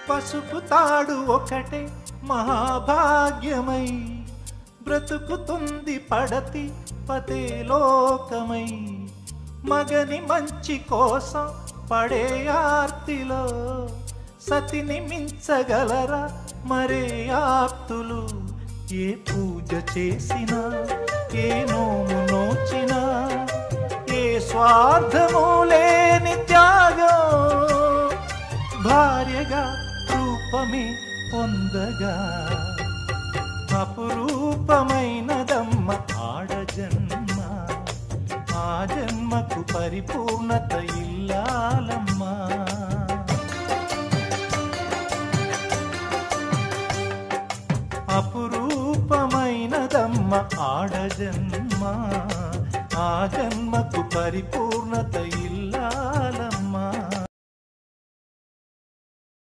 పసుపు తాడు ఒకటే మహాభాగ్యమై బ్రతుకుతుంది పడతి పదే లోకమై మగని మంచి కోసం పడే ఆర్తిలో సతిని మించగలరా మరే ఆప్తులు ఏ పూజ చేసినా ఏ నోము నోచినా ఏ స్వార్థము లేని త్యాగం భార్యగా రూపమే పొందగా అపురూపమైనదమ్మ ఆడజన్మ ఆ జన్మకు పరిపూర్ణత ఇల్లాలమ్మా అపురూపమైనదమ్మ ఆడజన్మ ఆ జన్మకు పరిపూర్ణత